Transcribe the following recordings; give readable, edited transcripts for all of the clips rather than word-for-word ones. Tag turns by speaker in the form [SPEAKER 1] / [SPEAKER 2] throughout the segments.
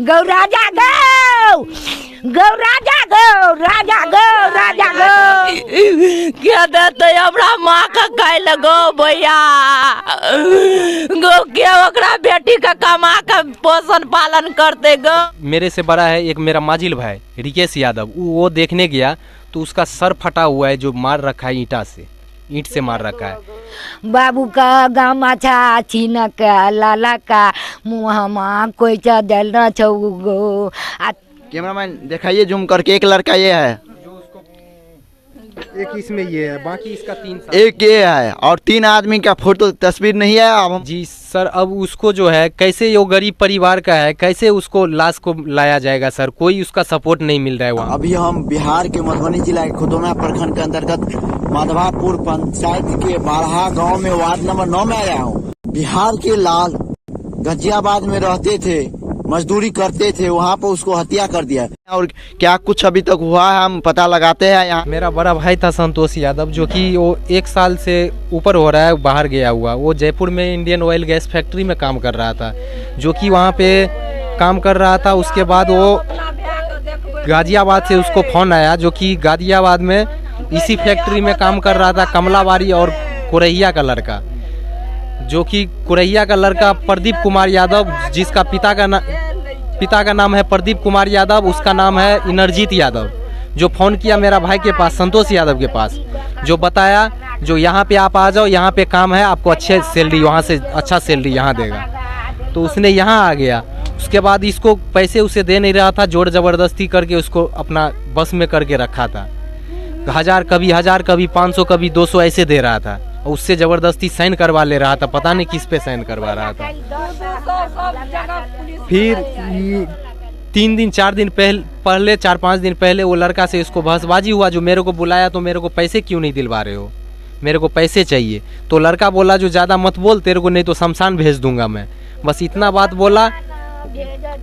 [SPEAKER 1] गौ राजा गौ, गौ राजा गौ, राजा गौ, राजा गौ।
[SPEAKER 2] क्या देते हमरा माँ का खाए लगो भैया, गौ के ओकरा बेटी का कमा का पोषण पालन करते गो।
[SPEAKER 3] मेरे से बड़ा है एक मेरा माजिल भाई रिकेश यादव, वो देखने गया तो उसका सर फटा हुआ है, जो मार रखा है ईंट से मार रखा है।
[SPEAKER 1] बाबू का गामा छा छीना का लाला का मुँह कोई चा जल न छो।
[SPEAKER 4] कैमरामैन दिखाइए जूम करके, एक लड़का ये है,
[SPEAKER 3] एक इसमें ये है, बाकी इसका 3 साल।
[SPEAKER 4] एक ये है और 3 आदमी का फोटो तस्वीर नहीं है। अब हम
[SPEAKER 3] जी सर, अब उसको जो है कैसे, वो गरीब परिवार का है, कैसे उसको लाश को लाया जाएगा सर, कोई उसका सपोर्ट नहीं मिल रहा है वहाँ।
[SPEAKER 4] अभी हम बिहार के मधुबनी जिला के खुटौना प्रखंड के अंतर्गत माधवापुर पंचायत के बारहा गांव में वार्ड नंबर 9 में आया हूँ। बिहार के लाल गाजियाबाद में रहते थे, मजदूरी करते थे, वहाँ पर उसको हत्या कर दिया। और क्या कुछ अभी तक हुआ है हम पता लगाते हैं। यहाँ
[SPEAKER 3] मेरा बड़ा भाई था संतोष यादव, जो कि वो 1 साल से ऊपर हो रहा है बाहर गया हुआ। वो जयपुर में इंडियन ऑयल गैस फैक्ट्री में काम कर रहा था, जो कि वहाँ पे काम कर रहा था। उसके बाद वो गाजियाबाद से उसको फ़ोन आया, जो कि गाजियाबाद में इसी फैक्ट्री में काम कर रहा था कमलाबारी और कुरैया का लड़का, जो कि कुरैया का लड़का प्रदीप कुमार यादव, जिसका पिता का नाम है प्रदीप कुमार यादव, उसका नाम है इनरजीत यादव, जो फ़ोन किया मेरा भाई के पास, संतोष यादव के पास, जो बताया जो यहाँ पे आप आ जाओ, यहाँ पे काम है, आपको अच्छे सैलरी, वहाँ से अच्छा सैलरी यहाँ देगा। तो उसने यहाँ आ गया। उसके बाद इसको पैसे उसे दे नहीं रहा था, जोर ज़बरदस्ती करके उसको अपना बस में करके रखा था। 1000 कभी 500 कभी 200 ऐसे दे रहा था, और उससे ज़बरदस्ती साइन करवा ले रहा था, पता नहीं किस पे साइन करवा रहा था। फिर 3 दिन 4 दिन पहले 4-5 दिन पहले वो लड़का से इसको बहसबाजी हुआ, जो मेरे को बुलाया तो मेरे को पैसे क्यों नहीं दिलवा रहे हो, मेरे को पैसे चाहिए। तो लड़का बोला जो ज़्यादा मत बोल, तेरे को नहीं तो शमशान भेज दूंगा मैं, बस इतना बात बोला।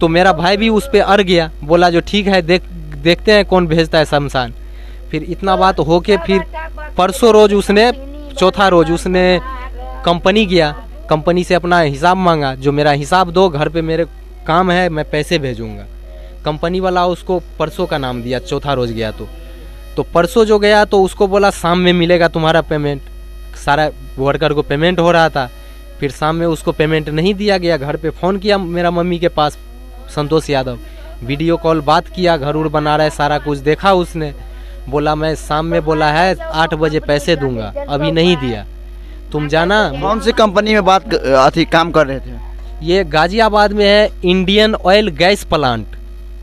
[SPEAKER 3] तो मेरा भाई भी उस पर अड़ गया, बोला जो ठीक है, देखते हैं कौन भेजता है शमशान। फिर इतना बात होके फिर परसों रोज उसने, चौथा रोज उसने कंपनी गया, कंपनी से अपना हिसाब मांगा, जो मेरा हिसाब दो, घर पे मेरे काम है, मैं पैसे भेजूंगा। कंपनी वाला उसको परसों का नाम दिया, चौथा रोज गया तो परसों जो गया तो उसको बोला शाम में मिलेगा तुम्हारा पेमेंट। सारा वर्कर को पेमेंट हो रहा था, फिर शाम में उसको पेमेंट नहीं दिया गया। घर पे फ़ोन किया मेरा मम्मी के पास, संतोष यादव, वीडियो कॉल बात किया, घर उड़ बना रहा है, सारा कुछ देखा उसने। बोला मैं शाम में बोला है 8 बजे पैसे दूंगा, अभी नहीं दिया, तुम जाना।
[SPEAKER 4] कौन सी कंपनी में काम कर रहे थे?
[SPEAKER 3] ये गाजियाबाद में है इंडियन ऑयल गैस प्लांट,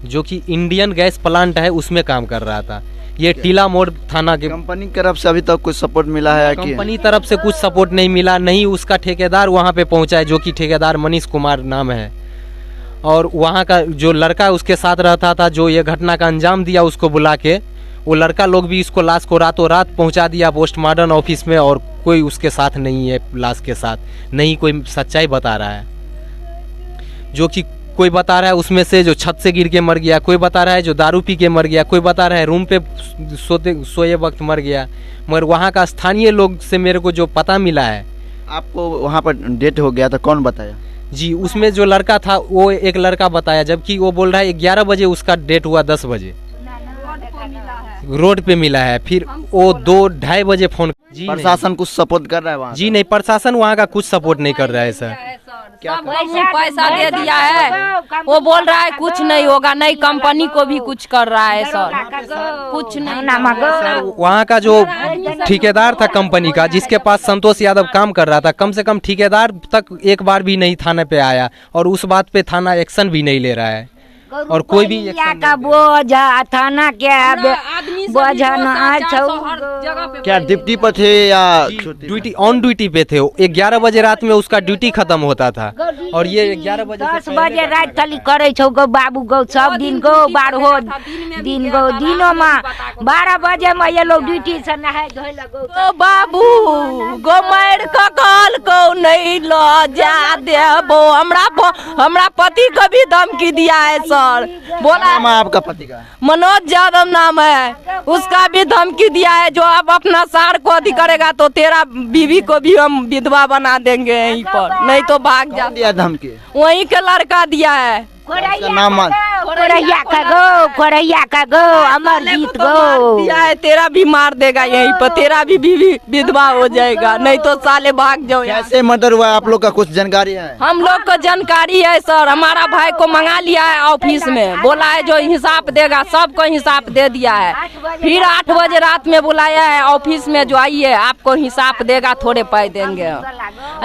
[SPEAKER 3] जो कि इंडियन गैस प्लांट है, उसमें काम कर रहा था। ये टीला मोड़ थाना के।
[SPEAKER 4] कंपनी की तरफ से अभी तक कुछ सपोर्ट मिला है?
[SPEAKER 3] कंपनी तरफ से कुछ सपोर्ट नहीं मिला, नहीं उसका ठेकेदार वहाँ पे पहुँचा है, जो कि ठेकेदार मनीष कुमार नाम है। और वहाँ का जो लड़का उसके साथ रहता था, जो ये घटना का अंजाम दिया उसको बुला के, वो लड़का लोग भी इसको लाश को रातों रात पहुंचा दिया पोस्टमार्टम ऑफिस में, और कोई उसके साथ नहीं है, लाश के साथ नहीं कोई सच्चाई बता रहा है। जो कि कोई बता रहा है उसमें से जो छत से गिर के मर गया, कोई बता रहा है जो दारू पी के मर गया, कोई बता रहा है रूम पे सोए वक्त मर गया। मगर वहाँ का स्थानीय लोग से मेरे को जो पता मिला है।
[SPEAKER 4] आपको वहाँ पर डेथ हो गया था, कौन बताया?
[SPEAKER 3] जी, उसमें जो लड़का था वो एक लड़का बताया, जबकि वो बोल रहा है 11 बजे उसका डेथ हुआ, 10 बजे रोड पे मिला है। फिर वो 2-2:30 बजे फोन। जी
[SPEAKER 4] प्रशासन कुछ सपोर्ट कर रहा है वहाँ?
[SPEAKER 3] जी नहीं, प्रशासन वहाँ का कुछ सपोर्ट नहीं कर रहा है सर।
[SPEAKER 2] क्या पैसा दे दिया है, वो बोल रहा है कुछ नहीं होगा, नहीं कंपनी को भी कुछ कर रहा है सर, कुछ नहीं।
[SPEAKER 3] वहाँ का जो ठेकेदार था कंपनी का, जिसके पास संतोष यादव काम कर रहा था, कम से कम ठेकेदार तक एक बार भी नहीं थाने पे आया, और उस बात पे थाना एक्शन भी नहीं ले रहा है, और कोई भी
[SPEAKER 1] का बोझा थाना
[SPEAKER 4] क्या ड्यूटी पर थे या
[SPEAKER 3] ड्यूटी ऑन ड्यूटी पे थे? 11 बजे रात में उसका ड्यूटी खत्म होता था, और ये 11 बजे
[SPEAKER 1] 10 बजे रात खाली करे छौ गो बाबू गो, सब दिन गो 12 दिन गो, दिनों में 12 बजे में ये लोग ड्यूटी से नहाए धोए लगो।
[SPEAKER 2] बाबू गो मार का काल को नहीं लो जा देबो, हमरा पति को भी धमकी दिया है सर। बोला
[SPEAKER 4] आपका पति का
[SPEAKER 2] मनोज यादव नाम है, उसका भी धमकी दिया है, जो अब अपना सार को अधि करेगा तो तेरा बीवी को भी हम विधवा बना देंगे यहीं पर, नहीं तो भाग जा।
[SPEAKER 4] दिया धमकी?
[SPEAKER 2] वहीं के लड़का दिया है।
[SPEAKER 4] इसका नाम मान
[SPEAKER 1] कोरैया का गो अमरजीत गो।
[SPEAKER 2] दिया है, तेरा भी मार देगा यहीं पर, तेरा भी बीवी विधवा हो जाएगा, नहीं तो साले भाग जाओ यहाँ।
[SPEAKER 4] कैसे मर्डर हुआ है आप लोग का कुछ जानकारी है?
[SPEAKER 2] हम लोग को जानकारी है सर, हमारा भाई को मंगा लिया है ऑफिस में, बोला है जो हिसाब देगा सबको हिसाब दे दिया है। फिर 8 बजे रात में बुलाया है ऑफिस में, जो आइए आपको हिसाब देगा, थोड़े पैसे देंगे।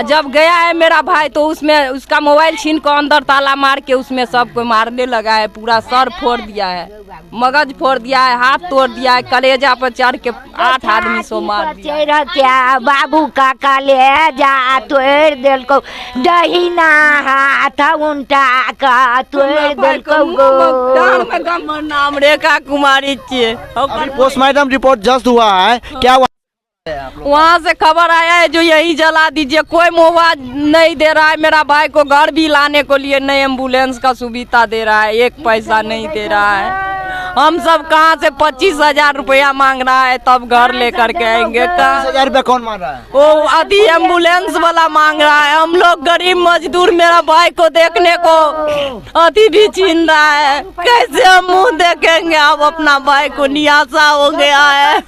[SPEAKER 2] जब गया है मेरा भाई तो उसमें उसका मोबाइल छीन को अंदर ताला मार के उसमें सबको मारने लगा है, पूरा सर फोड़ दिया है, मगज फोड़ दिया है, हाथ तोड़ दिया है, कलेजा पर चढ़ के 8 आदमी सो मार दिया।
[SPEAKER 1] क्या बाबू काका ले जा तोड़ दिल को, दहिना हाथ उल्टा का तोड़ दिल को गो।
[SPEAKER 2] नाम रेखा कुमारी छिए।
[SPEAKER 4] अभी पोस्टमार्टम रिपोर्ट जस्ट हुआ है, क्या हुआ?
[SPEAKER 2] वहाँ से खबर आया है जो यही जला दीजिए, कोई मुआवजा नहीं दे रहा है, मेरा भाई को घर भी लाने को लिए नहीं एम्बुलेंस का सुविधा दे रहा है, 1 पैसा नहीं दे रहा है। हम सब कहाँ से 25,000 रुपया मांग रहा है, तब घर लेकर के आएंगे।
[SPEAKER 4] 25,000 रुपया कौन मार रहा है?
[SPEAKER 2] वो अभी एम्बुलेंस वाला मांग रहा है, हम लोग गरीब मजदूर मेरा भाई को देखने को अति भी छीन रहा है, कैसे हम मुँह देखेंगे? अब अपना भाई को निराशा हो गया है,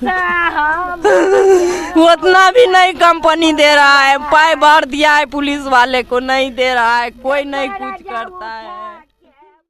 [SPEAKER 2] उतना भी नहीं कंपनी दे रहा है, पाई भर दिया है पुलिस वाले को, नहीं दे रहा है, कोई नहीं कुछ करता है।